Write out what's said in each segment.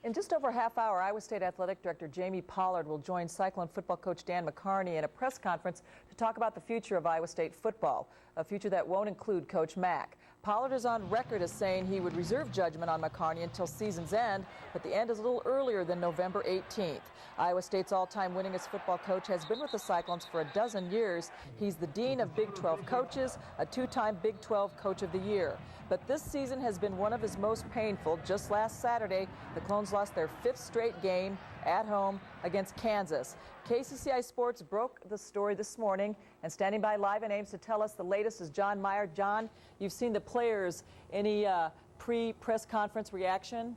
In just over a half hour, Iowa State Athletic Director Jamie Pollard will join Cyclone football coach Dan McCarney in a press conference to talk about the future of Iowa State football, a future that won't include Coach Mack. Pollard is on record as saying he would reserve judgment on McCarney until season's end, but the end is a little earlier than November 18th. Iowa State's all-time winningest football coach has been with the Cyclones for a dozen years. He's the dean of Big 12 coaches, a two-time Big 12 Coach of the Year. But this season has been one of his most painful. Just last Saturday, the Clones lost their fifth straight game at home against Kansas. KCCI Sports broke the story this morning, and standing by live in Ames to tell us the latest is John Meyer. John, you've seen the players. Any pre-press conference reaction?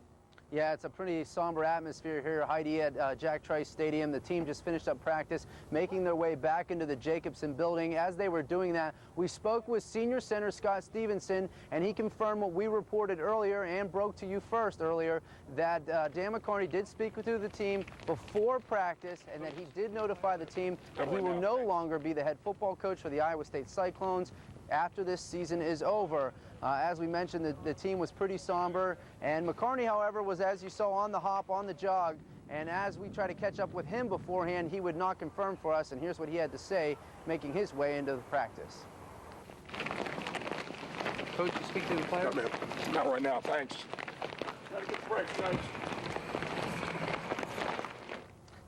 Yeah, it's a pretty somber atmosphere here, Heidi, at Jack Trice Stadium. The team just finished up practice, making their way back into the Jacobson building. As they were doing that, we spoke with senior center Scott Stevenson, and he confirmed what we reported earlier and broke to you first earlier, that Dan McCarney did speak with the team before practice, and that he did notify the team that he will no longer be the head football coach for the Iowa State Cyclones after this season is over. As we mentioned, the team was pretty somber, and McCarney, however, was, as you saw, on the hop, on the jog, and as we try to catch up with him beforehand, he would not confirm for us, and here's what he had to say, making his way into the practice. Coach, you speak to the players? Not right now, thanks. Gotta get the break, guys.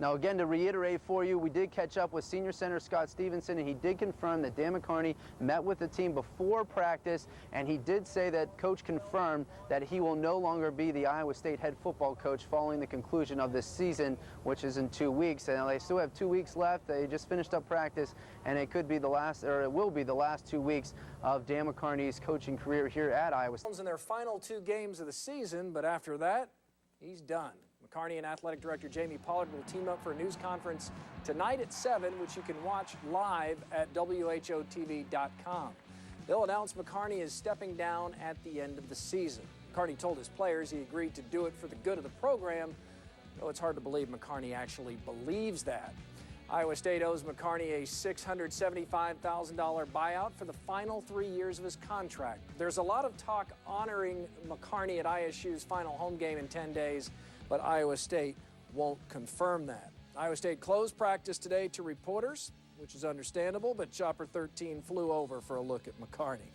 Now, again, to reiterate for you, we did catch up with senior center Scott Stevenson, and he did confirm that Dan McCarney met with the team before practice, and he did say that Coach confirmed that he will no longer be the Iowa State head football coach following the conclusion of this season, which is in 2 weeks. And they still have 2 weeks left. They just finished up practice, and it could be the last, or it will be the last 2 weeks of Dan McCarney's coaching career here at Iowa State. In their final 2 games of the season, but after that, he's done. McCarney and Athletic Director Jamie Pollard will team up for a news conference tonight at 7, which you can watch live at WHOTV.com. They'll announce McCarney is stepping down at the end of the season. McCarney told his players he agreed to do it for the good of the program, though it's hard to believe McCarney actually believes that. Iowa State owes McCarney a $675,000 buyout for the final 3 years of his contract. There's a lot of talk honoring McCarney at ISU's final home game in 10 days, but Iowa State won't confirm that. Iowa State closed practice today to reporters, which is understandable, but Chopper 13 flew over for a look at McCarney.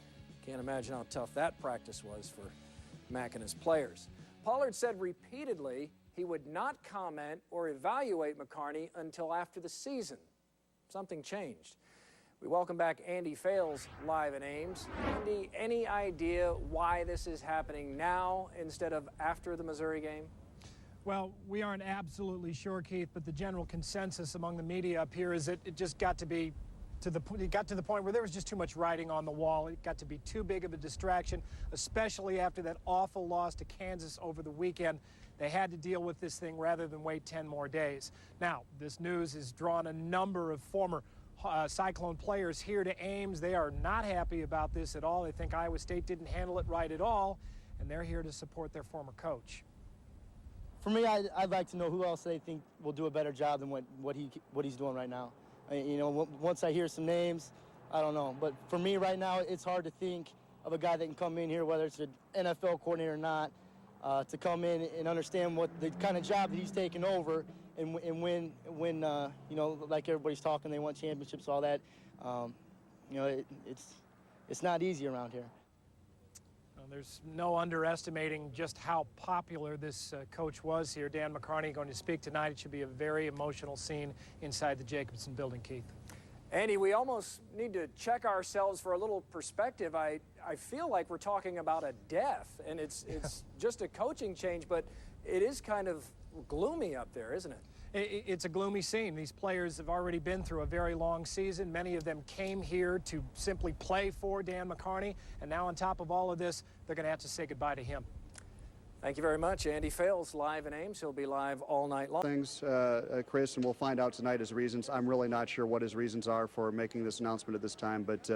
Can't imagine how tough that practice was for Mack and his players. Pollard said repeatedly he would not comment or evaluate McCarney until after the season. Something changed. We welcome back Andy Fales live in Ames. Andy, any idea why this is happening now instead of after the Missouri game? Well, we aren't absolutely sure, Keith, but the general consensus among the media up here is that it just got to be to the point where there was just too much writing on the wall. It got to be too big of a distraction, especially after that awful loss to Kansas over the weekend. They had to deal with this thing rather than wait 10 more days. Now, this news has drawn a number of former Cyclone players here to Ames. They are not happy about this at all. They think Iowa State didn't handle it right at all, and they're here to support their former coach. For me, I'd like to know who else they think will do a better job than what he's doing right now. You know, once I hear some names, I don't know. But for me right now, it's hard to think of a guy that can come in here, whether it's an NFL coordinator or not, to come in and understand what the kind of job that he's taking over, and when you know, like everybody's talking, they want championships, all that. You know, it's not easy around here. There's no underestimating just how popular this coach was here. Dan McCarney going to speak tonight. It should be a very emotional scene inside the Jacobson building, Keith. Andy, we almost need to check ourselves for a little perspective. I feel like we're talking about a death, and it's just a coaching change, but it is kind of gloomy up there, isn't it? It's a gloomy scene. These players have already been through a very long season. Many of them came here to simply play for Dan McCarney, and now on top of all of this, they're going to have to say goodbye to him. Thank you very much. Andy Fales live in Ames. He'll be live all night long. Things, Chris, and we'll find out tonight his reasons. I'm really not sure what his reasons are for making this announcement at this time, but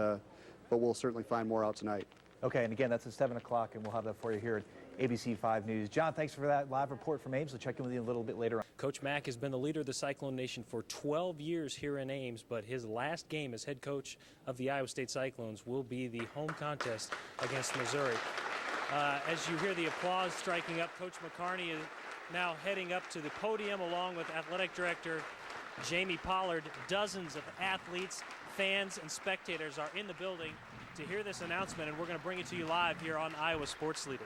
we'll certainly find more out tonight. Okay, and again, that's at 7 o'clock, and we'll have that for you here at ABC 5 News. John, thanks for that live report from Ames. We'll check in with you a little bit later on. Coach Mack has been the leader of the Cyclone Nation for 12 years here in Ames, but his last game as head coach of the Iowa State Cyclones will be the home contest against Missouri. As you hear the applause striking up, Coach McCarney is now heading up to the podium along with Athletic Director Jamie Pollard. Dozens of athletes, fans, and spectators are in the building to hear this announcement, and we're going to bring it to you live here on Iowa Sports Leader.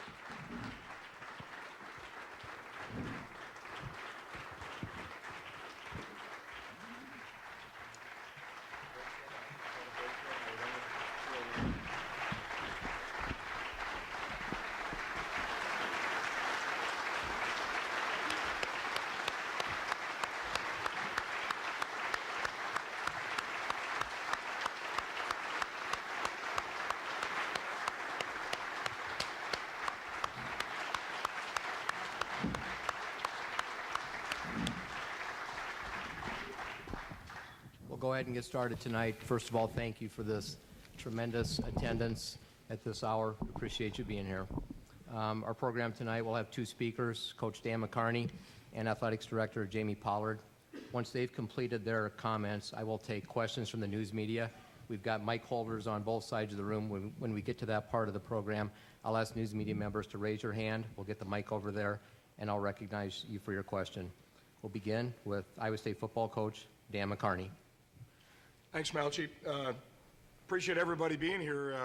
We'll go ahead and get started tonight. First of all, thank you for this tremendous attendance at this hour. Appreciate you being here. Our program tonight will have two speakers, Coach Dan McCarney and Athletics Director Jamie Pollard. Once they've completed their comments, I will take questions from the news media. We've got mic holders on both sides of the room. When we get to that part of the program, I'll ask news media members to raise your hand. We'll get the mic over there, and I'll recognize you for your question. We'll begin with Iowa State football coach Dan McCarney. Thanks, Malchi. Appreciate everybody being here.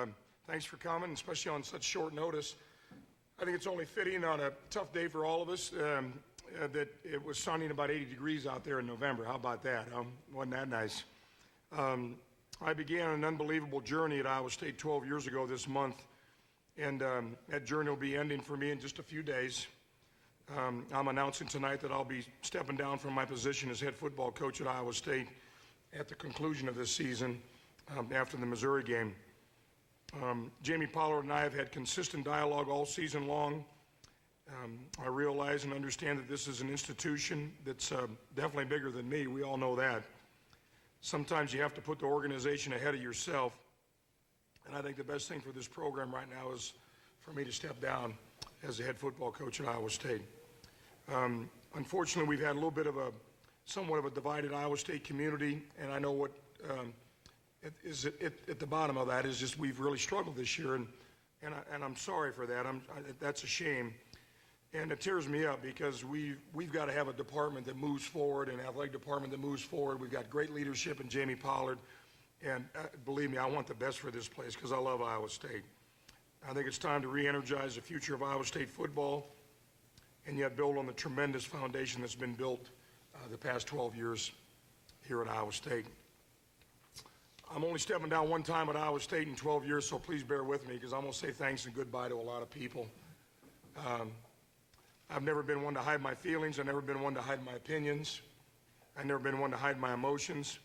Thanks for coming, especially on such short notice. I think it's only fitting on a tough day for all of us that it was sunny and about 80 degrees out there in November. How about that? Wasn't that nice? I began an unbelievable journey at Iowa State 12 years ago this month, and that journey will be ending for me in just a few days. I'm announcing tonight that I'll be stepping down from my position as head football coach at Iowa State at the conclusion of this season after the Missouri game. Jamie Pollard and I have had consistent dialogue all season long. I realize and understand that this is an institution that's definitely bigger than me. We all know that. Sometimes you have to put the organization ahead of yourself, and I think the best thing for this program right now is for me to step down as the head football coach at Iowa State. Unfortunately, we've had a little bit of somewhat of a divided Iowa State community, and I know what is at the bottom of that is just we've really struggled this year, and I'm sorry for that. That's a shame, and it tears me up because we've got to have a department that moves forward, an athletic department that moves forward. We've got great leadership in Jamie Pollard, and believe me, I want the best for this place because I love Iowa State. I think it's time to re-energize the future of Iowa State football, and yet build on the tremendous foundation that's been built the past 12 years here at Iowa State. I'm only stepping down one time at Iowa State in 12 years, so please bear with me because I'm going to say thanks and goodbye to a lot of people. I've never been one to hide my feelings. I've never been one to hide my opinions. I've never been one to hide my emotions.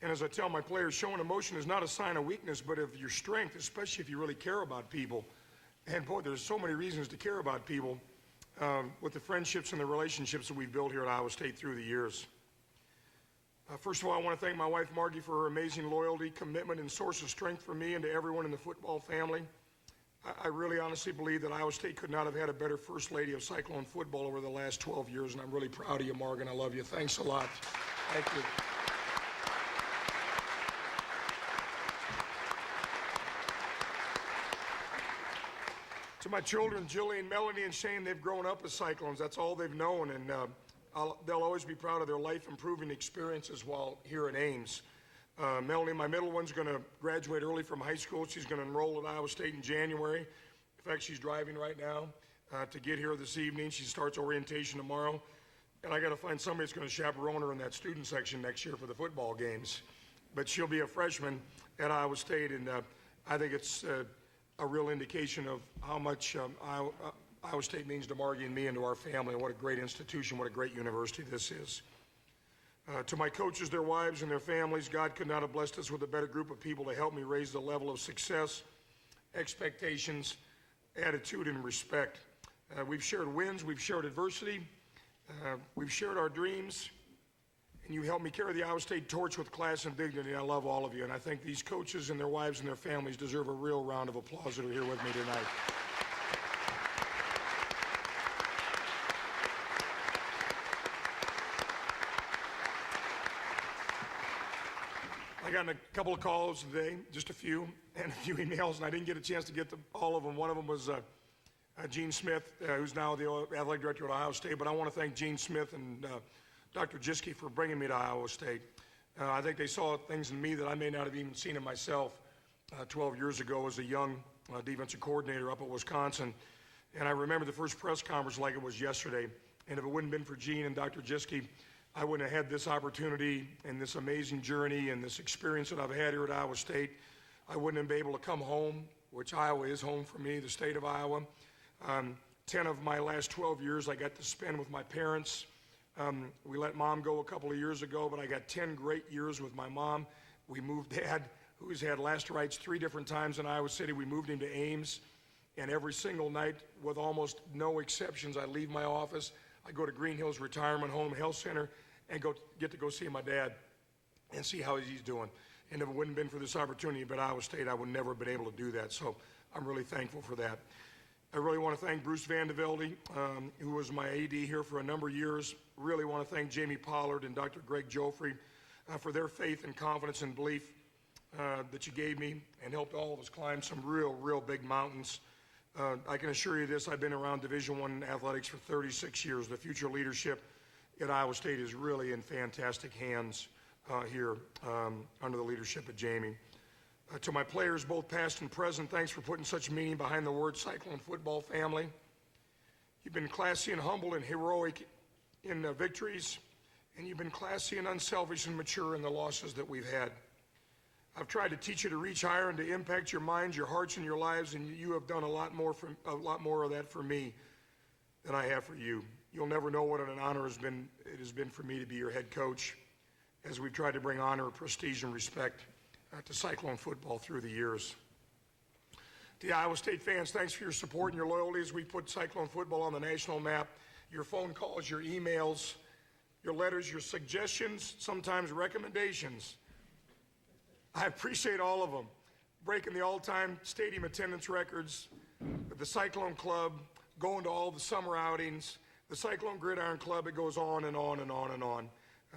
And as I tell my players, showing emotion is not a sign of weakness, but of your strength, especially if you really care about people. And boy, there's so many reasons to care about people. With the friendships and the relationships that we've built here at Iowa State through the years. First of all, I want to thank my wife, Margie, for her amazing loyalty, commitment, and source of strength for me and to everyone in the football family. I really honestly believe that Iowa State could not have had a better first lady of Cyclone football over the last 12 years, and I'm really proud of you, Morgan. I love you. Thanks a lot. Thank you. To my children, Jillian, Melanie, and Shane, they've grown up as Cyclones. That's all they've known, and they'll always be proud of their life-improving experiences while here at Ames. Melanie, my middle one's going to graduate early from high school. She's going to enroll at Iowa State in January. In fact, she's driving right now to get here this evening. She starts orientation tomorrow, and I got to find somebody that's going to chaperone her in that student section next year for the football games. But she'll be a freshman at Iowa State, and I think it's a real indication of how much Iowa State means to Margie and me and to our family, and what a great institution, what a great university this is. To my coaches, their wives, and their families, God could not have blessed us with a better group of people to help me raise the level of success, expectations, attitude, and respect. We've shared wins, we've shared adversity, we've shared our dreams, and you helped me carry the Iowa State torch with class and dignity. I love all of you, and I think these coaches and their wives and their families deserve a real round of applause that are here with me tonight. I got a couple of calls today, just a few, and a few emails, and I didn't get a chance to get to all of them. One of them was Gene Smith, who's now the athletic director at Iowa State, but I want to thank Gene Smith and Dr. Jiske for bringing me to Iowa State. I think they saw things in me that I may not have even seen in myself 12 years ago as a young defensive coordinator up at Wisconsin. And I remember the first press conference like it was yesterday. And if it wouldn't have been for Gene and Dr. Jiske, I wouldn't have had this opportunity and this amazing journey and this experience that I've had here at Iowa State. I wouldn't have been able to come home, which Iowa is home for me, the state of Iowa. 10 of my last 12 years I got to spend with my parents. We let Mom go a couple of years ago, but I got 10 great years with my mom. We moved Dad, who's had last rites 3 different times in Iowa City. We moved him to Ames, and every single night, with almost no exceptions, I leave my office, I go to Green Hills Retirement Home Health Center, and get to go see my dad and see how he's doing. And if it wouldn't have been for this opportunity at Iowa State, I would never have been able to do that. So I'm really thankful for that. I really want to thank Bruce Vandevelde, who was my AD here for a number of years. Really want to thank Jamie Pollard and Dr. Greg Joffrey for their faith and confidence and belief that you gave me and helped all of us climb some real big mountains. I can assure you this, I've been around Division I athletics for 36 years. The future leadership at Iowa State is really in fantastic hands here under the leadership of Jamie. To my players, both past and present, thanks for putting such meaning behind the word Cyclone football family. You've been classy and humble and heroic in the victories, and you've been classy and unselfish and mature in the losses that we've had. I've tried to teach you to reach higher and to impact your minds, your hearts, and your lives, and you have done a lot more of that for me than I have for you. You'll never know what an honor it has been for me to be your head coach, as we've tried to bring honor, prestige, and respect to Cyclone football through the years. To the Iowa State fans, thanks for your support and your loyalty as we put Cyclone football on the national map. Your phone calls, your emails, your letters, your suggestions, sometimes recommendations. I appreciate all of them. Breaking the all-time stadium attendance records, the Cyclone Club, going to all the summer outings, the Cyclone Gridiron Club, it goes on and on and on and on.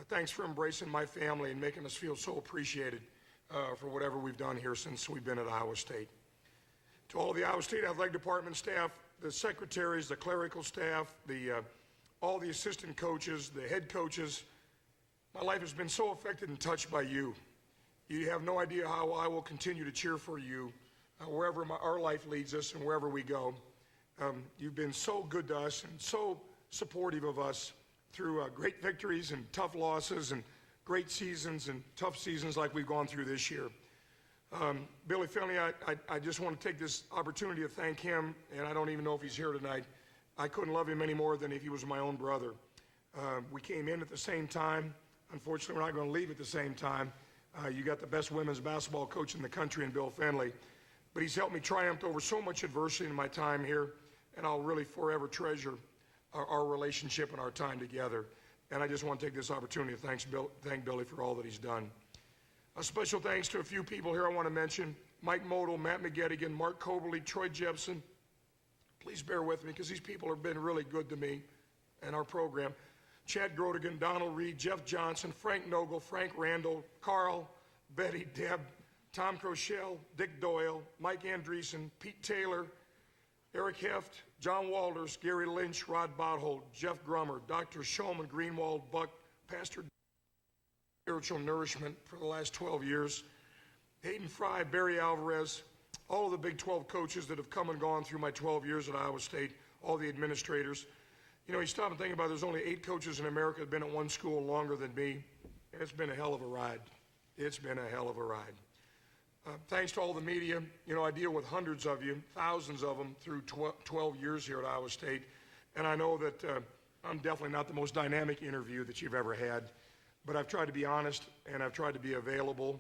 Thanks for embracing my family and making us feel so appreciated for whatever we've done here since we've been at Iowa State. To all the Iowa State Athletic Department staff, the secretaries, the clerical staff, all the assistant coaches, the head coaches, my life has been so affected and touched by you. You have no idea how I will continue to cheer for you wherever our life leads us and wherever we go. You've been so good to us and so supportive of us through great victories and tough losses and great seasons and tough seasons like we've gone through this year. Billy Finley, I just want to take this opportunity to thank him, and I don't even know if he's here tonight. I couldn't love him any more than if he was my own brother. We came in at the same time. Unfortunately, we're not going to leave at the same time. You got the best women's basketball coach in the country in Bill Finley. But he's helped me triumph over so much adversity in my time here, and I'll really forever treasure our relationship and our time together. And I just want to take this opportunity to thank Billy for all that he's done. A special thanks to a few people here I want to mention. Mike Model, Matt McGettigan, Mark Coberly, Troy Jepson. Please bear with me because these people have been really good to me and our program. Chad Grodigan, Donald Reed, Jeff Johnson, Frank Nogel, Frank Randall, Carl, Betty, Deb, Tom Crochelle, Dick Doyle, Mike Andreessen, Pete Taylor, Eric Heft, John Walters, Gary Lynch, Rod Bothold, Jeff Grummer, Dr. Shulman, Greenwald, Buck, Pastor Spiritual Nourishment for the last 12 years, Hayden Fry, Barry Alvarez, all of the Big 12 coaches that have come and gone through my 12 years at Iowa State, all the administrators. You know, you stop and think about it, there's only 8 coaches in America that have been at one school longer than me, and it's been a hell of a ride. It's been a hell of a ride. Thanks to all the media. You know, I deal with hundreds of you, thousands of them through 12 years here at Iowa State, and I know that I'm definitely not the most dynamic interview that you've ever had, but I've tried to be honest and I've tried to be available,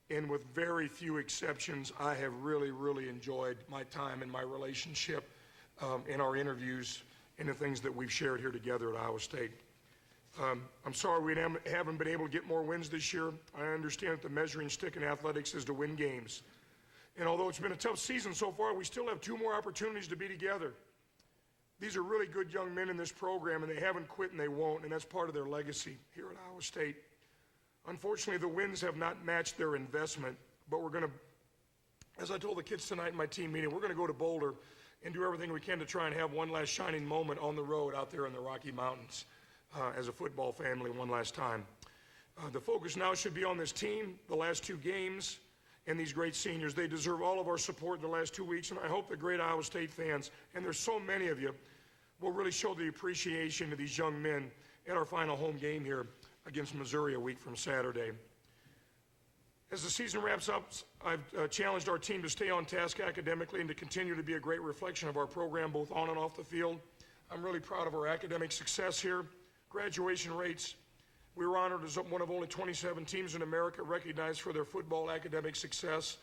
and with very few exceptions, I have really enjoyed my time and my relationship in our interviews and the things that we've shared here together at Iowa State. I'm sorry we haven't been able to get more wins this year. I understand that the measuring stick in athletics is to win games. And although it's been a tough season so far, we still have 2 more opportunities to be together. These are really good young men in this program, and they haven't quit and they won't, and that's part of their legacy here at Iowa State. Unfortunately, the wins have not matched their investment, but we're going to, as I told the kids tonight in my team meeting, we're going to go to Boulder and do everything we can to try and have one last shining moment on the road out there in the Rocky Mountains as a football family one last time. The focus now should be on this team, the last two games, and these great seniors. They deserve all of our support in the last 2 weeks, and I hope the great Iowa State fans, and there's so many of you, will really show the appreciation to these young men at our final home game here against Missouri a week from Saturday. As the season wraps up, I've challenged our team to stay on task academically and to continue to be a great reflection of our program both on and off the field. I'm really proud of our academic success here. Graduation rates. We were honored as one of only 27 teams in America recognized for their football academic success,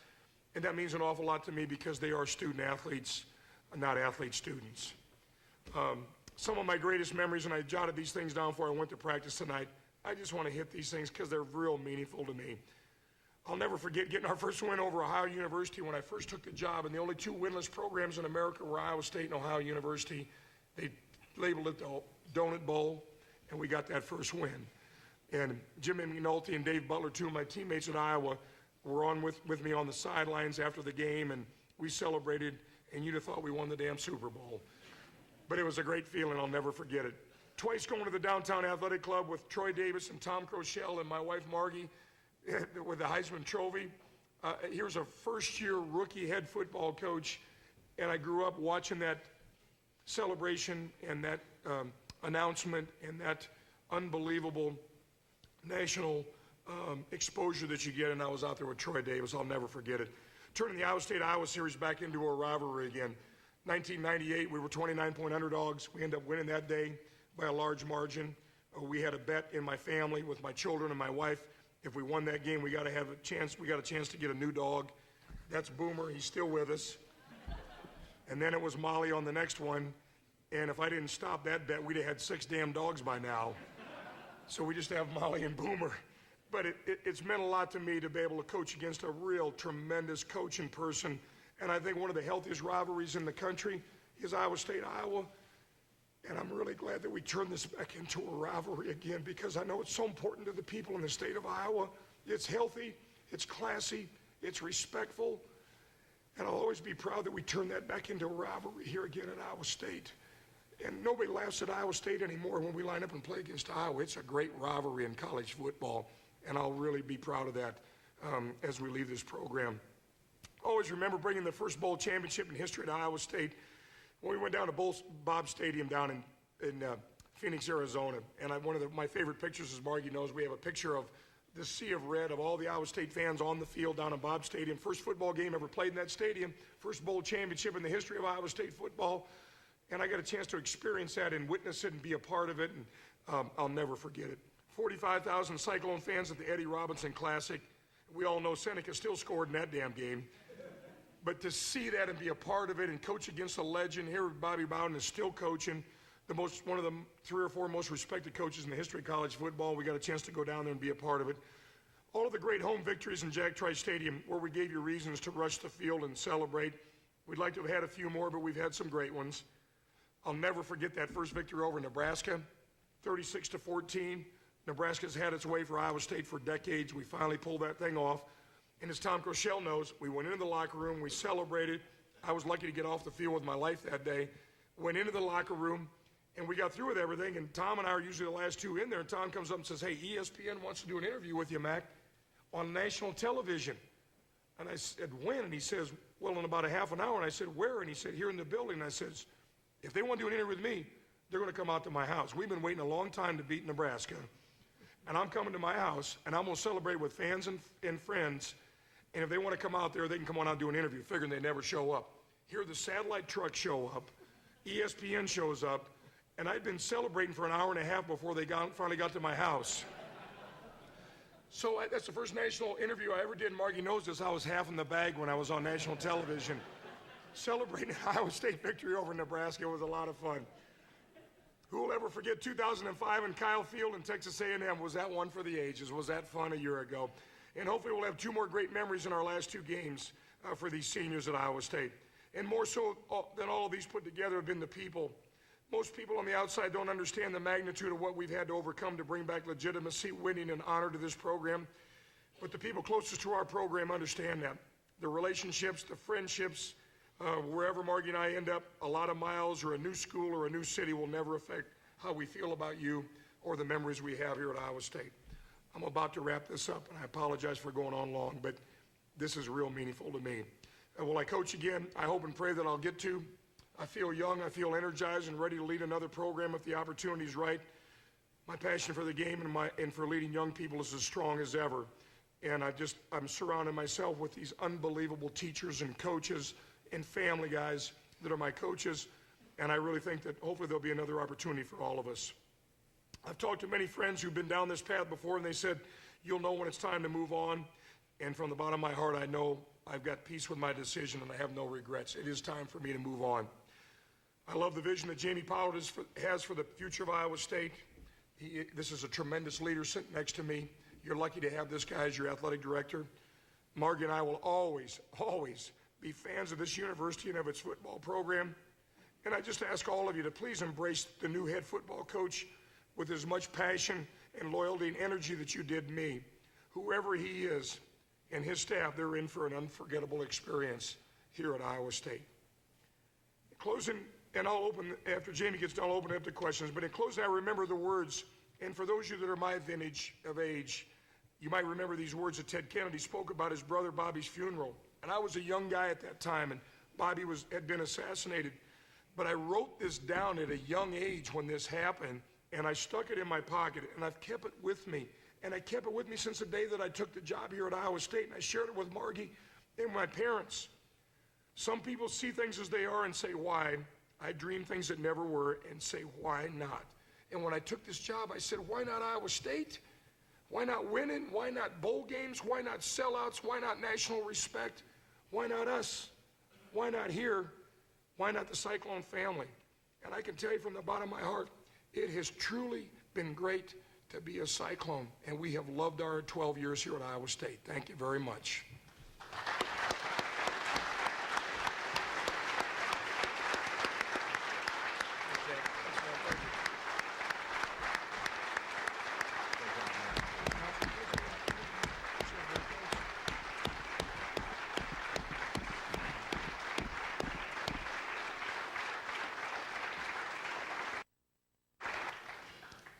and that means an awful lot to me because they are student athletes, not athlete students. Some of my greatest memories, and I jotted these things down before I went to practice tonight, I just want to hit these things because they're real meaningful to me. I'll never forget getting our first win over Ohio University when I first took the job, and the only two winless programs in America were Iowa State and Ohio University. They labeled it the Donut Bowl, and we got that first win. And Jim McNulty and Dave Butler, two of my teammates at Iowa, were on with me on the sidelines after the game, and we celebrated, and you'd have thought we won the damn Super Bowl. But it was a great feeling. I'll never forget it. Twice going to the Downtown Athletic Club with Troy Davis and Tom Crochelle and my wife Margie with the Heisman Trophy. Here's a first-year rookie head football coach, and I grew up watching that celebration and that announcement and that unbelievable national exposure that you get, and I was out there with Troy Davis. I'll never forget it. Turning the Iowa State-Iowa series back into a rivalry again. 1998, we were 29-point underdogs. We ended up winning that day by a large margin. We had a bet in my family with my children and my wife. If we won that game, we got a chance to get a new dog. That's Boomer. He's still with us. And then it was Molly on the next one. And if I didn't stop that bet, we'd have had 6 damn dogs by now. So we just have Molly and Boomer. But it's meant a lot to me to be able to coach against a real tremendous coach in person. And I think one of the healthiest rivalries in the country is Iowa State-Iowa. And I'm really glad that we turned this back into a rivalry again because I know it's so important to the people in the state of Iowa. It's healthy, it's classy, it's respectful. And I'll always be proud that we turned that back into a rivalry here again at Iowa State. And nobody laughs at Iowa State anymore when we line up and play against Iowa. It's a great rivalry in college football, and I'll really be proud of that as we leave this program. Always remember bringing the first bowl championship in history to Iowa State when we went down to Bob Stadium down in Phoenix, Arizona. And one of my favorite pictures, as Margie knows, we have a picture of the sea of red of all the Iowa State fans on the field down in Bob Stadium. First football game ever played in that stadium. First bowl championship in the history of Iowa State football. And I got a chance to experience that and witness it and be a part of it, and I'll never forget it. 45,000 Cyclone fans at the Eddie Robinson Classic. We all know Seneca still scored in that damn game. But to see that and be a part of it and coach against a legend, here Bobby Bowden is still coaching, one of the 3 or 4 most respected coaches in the history of college football. We got a chance to go down there and be a part of it. All of the great home victories in Jack Trice Stadium where we gave you reasons to rush the field and celebrate. We'd like to have had a few more, but we've had some great ones. I'll never forget that first victory over Nebraska, 36-14. Nebraska's had its way for Iowa State for decades. We finally pulled that thing off. And as Tom Crochelle knows, we went into the locker room, we celebrated. I was lucky to get off the field with my life that day. Went into the locker room, and we got through with everything. And Tom and I are usually the last 2 in there. And Tom comes up and says, "Hey, ESPN wants to do an interview with you, Mac, on national television." And I said, "When?" And he says, "Well, in about a half an hour." And I said, "Where?" And he said, "Here in the building." And I said, "If they want to do an interview with me, they're going to come out to my house. We've been waiting a long time to beat Nebraska. And I'm coming to my house, and I'm going to celebrate with fans and friends. And if they want to come out there, they can come on out and do an interview," figuring they never show up. Here the satellite trucks show up, ESPN shows up, and I'd been celebrating for an hour and a half before they finally got to my house. So that's the first national interview I ever did. Margie knows this. I was half in the bag when I was on national television. Celebrating Iowa State victory over Nebraska was a lot of fun. Who will ever forget 2005 in Kyle Field in Texas A&M? Was that one for the ages? Was that fun a year ago? And hopefully we'll have 2 more great memories in our last 2 games for these seniors at Iowa State. And more so than all of these put together have been the people. Most people on the outside don't understand the magnitude of what we've had to overcome to bring back legitimacy, winning, and honor to this program. But the people closest to our program understand that. The relationships, the friendships, Wherever Margie and I end up, a lot of miles or a new school or a new city will never affect how we feel about you or the memories we have here at Iowa State. I'm about to wrap this up, and I apologize for going on long, but this is real meaningful to me. And will I coach again? I hope and pray that I'll get to. I feel young, I feel energized and ready to lead another program if the opportunity is right. My passion for the game and for leading young people is as strong as ever. And I'm surrounding myself with these unbelievable teachers and coaches and family guys that are my coaches. And I really think that hopefully there'll be another opportunity for all of us. I've talked to many friends who've been down this path before, and they said, you'll know when it's time to move on. And from the bottom of my heart, I know I've got peace with my decision and I have no regrets. It is time for me to move on. I love the vision that Jamie Pollard has for the future of Iowa State. This is a tremendous leader sitting next to me. You're lucky to have this guy as your athletic director. Margie and I will always, always be fans of this university and of its football program. And I just ask all of you to please embrace the new head football coach with as much passion and loyalty and energy that you did me. Whoever he is and his staff, they're in for an unforgettable experience here at Iowa State. In closing, and I'll open, after Jamie gets done, I'll open it up to questions, but in closing, I remember the words, and for those of you that are my vintage of age, you might remember these words that Ted Kennedy spoke about his brother Bobby's funeral. And I was a young guy at that time, and Bobby had been assassinated. But I wrote this down at a young age when this happened, and I stuck it in my pocket, and I've kept it with me. And I kept it with me since the day that I took the job here at Iowa State, and I shared it with Margie and my parents. Some people see things as they are and say, why? I dream things that never were and say, why not? And when I took this job, I said, why not Iowa State? Why not winning? Why not bowl games? Why not sellouts? Why not national respect? Why not us? Why not here? Why not the Cyclone family? And I can tell you from the bottom of my heart, it has truly been great to be a Cyclone, and we have loved our 12 years here at Iowa State. Thank you very much.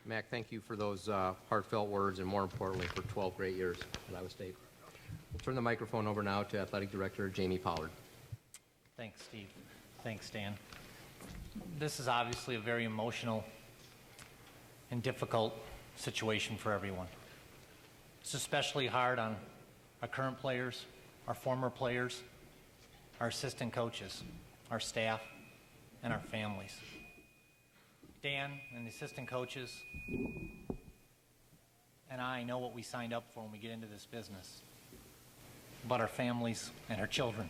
Mac, thank you for those heartfelt words and, more importantly, for 12 great years at Iowa State. We'll turn the microphone over now to Athletic Director Jamie Pollard. Thanks, Steve. Thanks, Dan. This is obviously a very emotional and difficult situation for everyone. It's especially hard on our current players, our former players, our assistant coaches, our staff, and our families. Dan and the assistant coaches and I know what we signed up for when we get into this business, about our families and our children.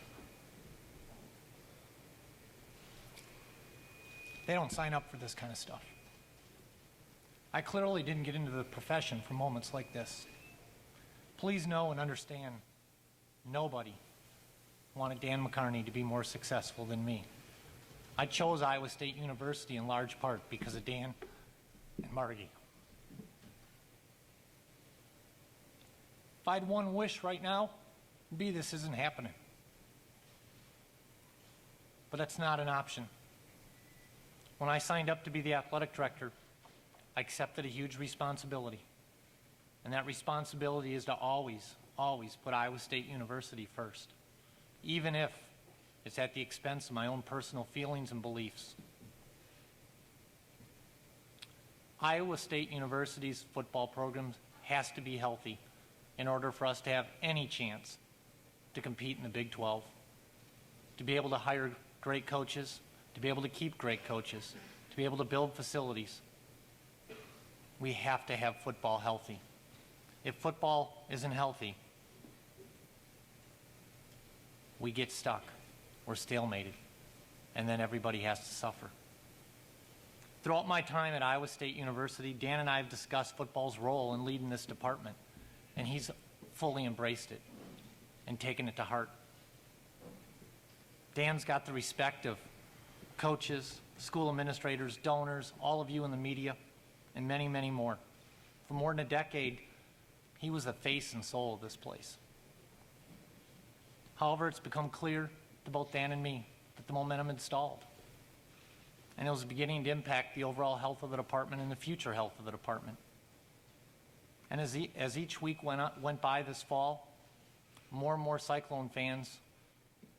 They don't sign up for this kind of stuff. I clearly didn't get into the profession for moments like this. Please know and understand, nobody wanted Dan McCarney to be more successful than me. I chose Iowa State University in large part because of Dan and Margie. If I had one wish right now, it'd be this isn't happening. But that's not an option. When I signed up to be the athletic director, I accepted a huge responsibility. And that responsibility is to always, always put Iowa State University first, even if it's at the expense of my own personal feelings and beliefs. Iowa State University's football program has to be healthy in order for us to have any chance to compete in the Big 12, to be able to hire great coaches, to be able to keep great coaches, to be able to build facilities. We have to have football healthy. If football isn't healthy, we get stuck. We're stalemated, and then everybody has to suffer. Throughout my time at Iowa State University, Dan and I have discussed football's role in leading this department, and he's fully embraced it and taken it to heart. Dan's got the respect of coaches, school administrators, donors, all of you in the media, and many, many more. For more than a decade, he was the face and soul of this place. However, it's become clear to both Dan and me the momentum had stalled. And it was beginning to impact the overall health of the department and the future health of the department. And as each week went by this fall, more and more Cyclone fans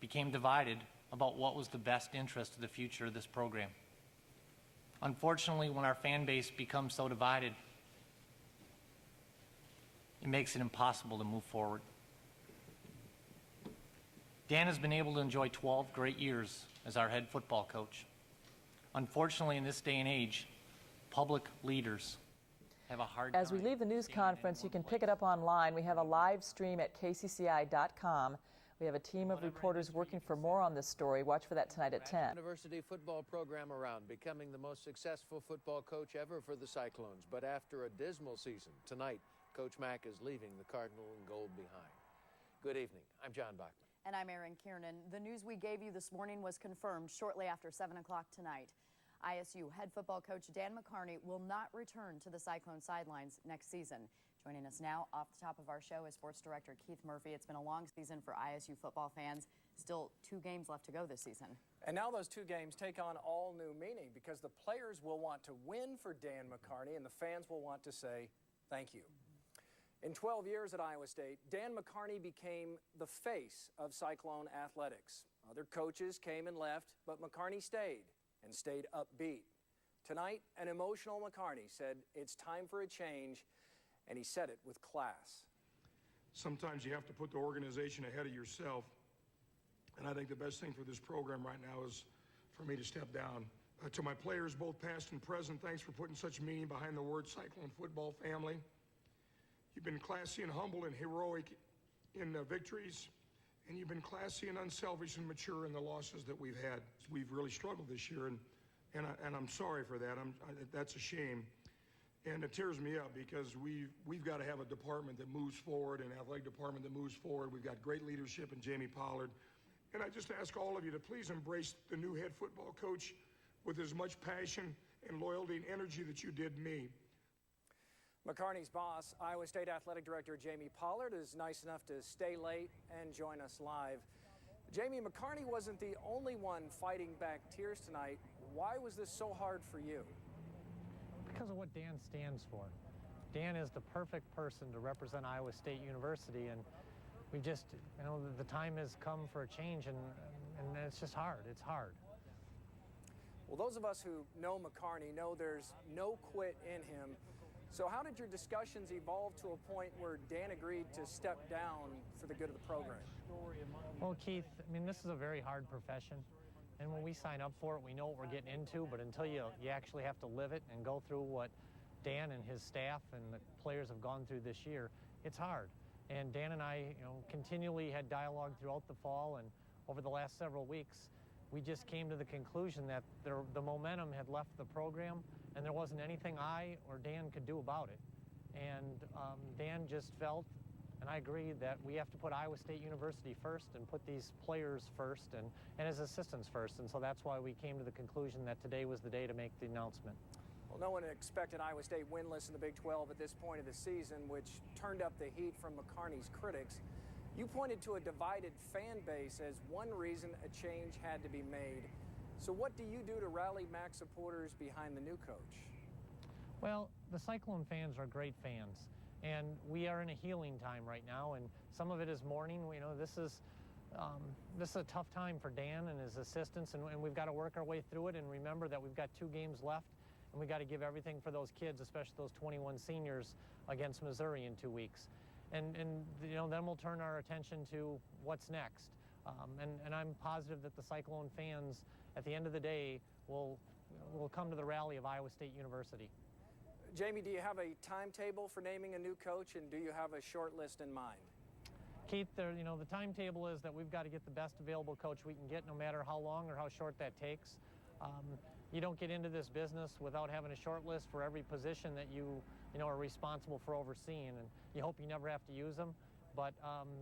became divided about what was the best interest of the future of this program. Unfortunately, when our fan base becomes so divided, it makes it impossible to move forward. Dan has been able to enjoy 12 great years as our head football coach. Unfortunately, in this day and age, public leaders have a hard time. As we leave the news conference, you can pick it up online. We have a live stream at kcci.com. We have a team of reporters working for more on this story. Watch for that tonight at 10. University football program around, becoming the most successful football coach ever for the Cyclones. But after a dismal season, tonight, Coach Mack is leaving the Cardinal and Gold behind. Good evening. I'm John Bachman. And I'm Erin Kiernan. The news we gave you this morning was confirmed shortly after 7 o'clock tonight. ISU head football coach Dan McCarney will not return to the Cyclone sidelines next season. Joining us now off the top of our show is sports director Keith Murphy. It's been a long season for ISU football fans. Still 2 games left to go this season. And now those 2 games take on all new meaning because the players will want to win for Dan McCarney and the fans will want to say thank you. In 12 years at Iowa State, Dan McCarney became the face of Cyclone athletics. Other coaches came and left, but McCarney stayed and stayed upbeat. Tonight, an emotional McCarney said it's time for a change, and he said it with class. Sometimes you have to put the organization ahead of yourself, and I think the best thing for this program right now is for me to step down. To my players, both past and present, thanks for putting such meaning behind the word Cyclone football family. You've been classy and humble and heroic in the victories, and you've been classy and unselfish and mature in the losses that we've had. We've really struggled this year, and I'm sorry for that. That's a shame, and it tears me up because we've got to have a department that moves forward, an athletic department that moves forward. We've got great leadership in Jamie Pollard, and I just ask all of you to please embrace the new head football coach with as much passion and loyalty and energy that you did me. McCarney's boss, Iowa State Athletic Director Jamie Pollard, is nice enough to stay late and join us live. Jamie, McCarney wasn't the only one fighting back tears tonight. Why was this so hard for you? Because of what Dan stands for. Dan is the perfect person to represent Iowa State University, and we just, the time has come for a change, and it's just hard. It's hard. Well, those of us who know McCarney know there's no quit in him. So how did your discussions evolve to a point where Dan agreed to step down for the good of the program? Well, Keith, this is a very hard profession. And when we sign up for it, we know what we're getting into, but until you actually have to live it and go through what Dan and his staff and the players have gone through this year, it's hard. And Dan and I, continually had dialogue throughout the fall, and over the last several weeks, we just came to the conclusion that the momentum had left the program, and there wasn't anything I or Dan could do about it. And Dan just felt, and I agreed, that we have to put Iowa State University first and put these players first and his assistants first. And so that's why we came to the conclusion that today was the day to make the announcement. Well, no one expected Iowa State winless in the Big 12 at this point of the season, which turned up the heat from McCarney's critics. You pointed to a divided fan base as one reason a change had to be made. So what do you do to rally Mac supporters behind the new coach? Well, the Cyclone fans are great fans, and we are in a healing time right now, and some of it is mourning. This is a tough time for Dan and his assistants, and we've got to work our way through it and remember that we've got 2 games left, and we've got to give everything for those kids, especially those 21 seniors against Missouri in 2 weeks. And then we'll turn our attention to what's next. And I'm positive that the Cyclone fans, at the end of the day, will come to the rally of Iowa State University. Jamie, do you have a timetable for naming a new coach, and do you have a short list in mind? Keith, the timetable is that we've got to get the best available coach we can get, no matter how long or how short that takes. You don't get into this business without having a short list for every position that you are responsible for overseeing, and you hope you never have to use them. But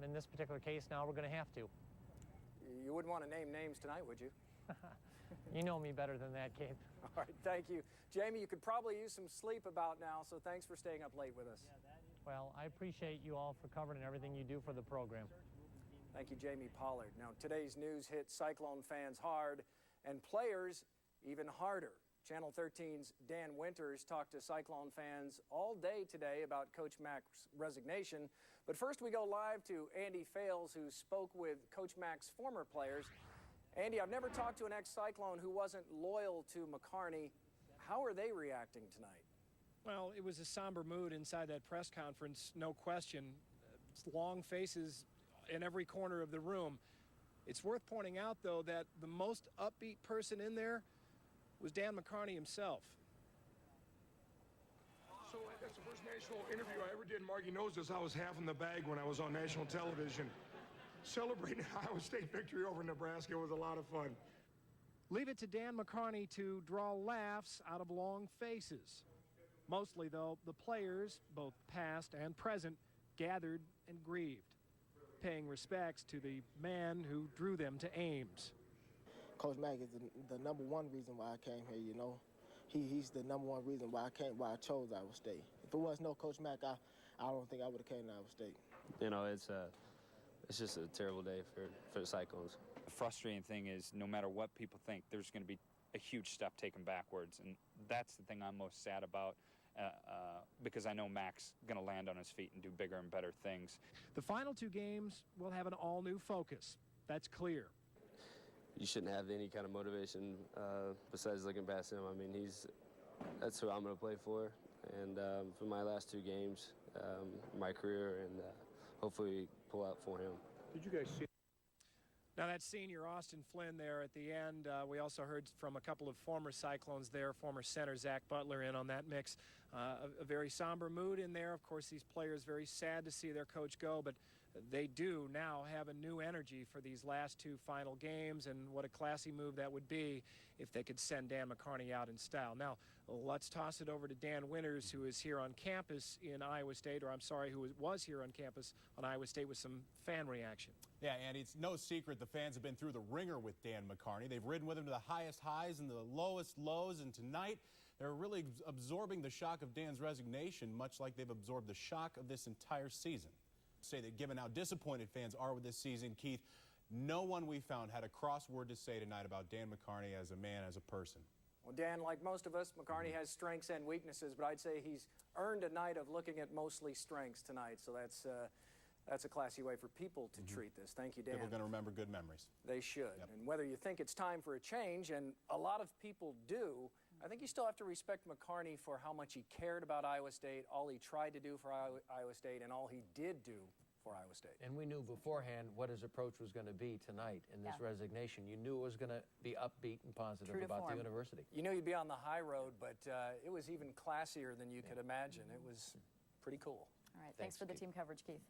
in this particular case, now we're going to have to. You wouldn't want to name names tonight, would you? You know me better than that, Keith. All right, thank you. Jamie, you could probably use some sleep about now, so thanks for staying up late with us. Well, I appreciate you all for covering everything you do for the program. Thank you, Jamie Pollard. Now, today's news hit Cyclone fans hard and players even harder. Channel 13's Dan Winters talked to Cyclone fans all day today about Coach Mack's resignation. But first, we go live to Andy Fales, who spoke with Coach Mack's former players. Andy, I've never talked to an ex-Cyclone who wasn't loyal to McCarney. How are they reacting tonight? Well, it was a somber mood inside that press conference, no question. Long faces in every corner of the room. It's worth pointing out, though, that the most upbeat person in there was Dan McCarney himself. So that's the first national interview I ever did. Margie knows this. I was half in the bag when I was on national television. Celebrating an Iowa State victory over Nebraska was a lot of fun. Leave it to Dan McCarney to draw laughs out of long faces. Mostly, though, the players, both past and present, gathered and grieved, paying respects to the man who drew them to Ames. Coach Mack is the number one reason why I came here, you know. He's the number one reason why I chose Iowa State. If it was no Coach Mack, I don't think I would have came to Iowa State. You know, it's just a terrible day for the Cyclones. The frustrating thing is no matter what people think, there's going to be a huge step taken backwards, and that's the thing I'm most sad about. Because I know Mac's going to land on his feet and do bigger and better things. The final two games will have an all-new focus. That's clear. You shouldn't have any kind of motivation besides looking past him. I mean, that's who I'm going to play for. And for my last two games, my career, and hopefully pull out for him. Did you guys see? Now, that senior Austin Flynn there at the end, we also heard from a couple of former Cyclones there, former center Zach Butler in on that mix. A very somber mood in there. Of course, these players very sad to see their coach go, but they do now have a new energy for these last two final games, and what a classy move that would be if they could send Dan McCarney out in style. Now, let's toss it over to Dan Winters, who is here on campus in Iowa State, or I'm sorry, who was here on campus on Iowa State with some fan reaction. Yeah, Andy, it's no secret the fans have been through the ringer with Dan McCarney. They've ridden with him to the highest highs and the lowest lows, and tonight they're really absorbing the shock of Dan's resignation, much like they've absorbed the shock of this entire season. Say that given how disappointed fans are with this season, Keith, no one we found had a cross word to say tonight about Dan McCarney as a man, as a person. Well, Dan, like most of us, McCarney has strengths and weaknesses, but I'd say he's earned a night of looking at mostly strengths tonight, so that's a classy way for people to treat this. Thank you, Dan. People are going to remember good memories. They should. Yep. And whether you think it's time for a change, and a lot of people do, I think you still have to respect McCarney for how much he cared about Iowa State, all he tried to do for Iowa State, and all he did do for Iowa State. And we knew beforehand what his approach was going to be tonight in this resignation. You knew it was going to be upbeat and positive about the university. You knew you'd be on the high road, but it was even classier than you could imagine. It was pretty cool. All right, thanks for the team coverage, Keith.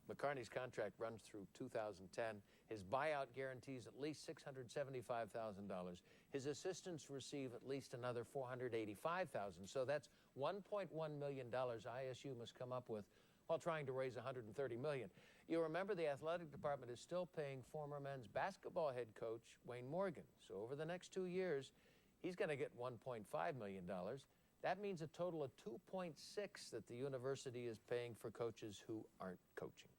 McCarney's contract runs through 2010. His buyout guarantees at least $675,000. His assistants receive at least another $485,000. So that's $1.1 million ISU must come up with while trying to raise $130 million. You remember the athletic department is still paying former men's basketball head coach Wayne Morgan. So over the next 2 years, he's going to get $1.5 million. That means a total of $2.6 that the university is paying for coaches who aren't coaching.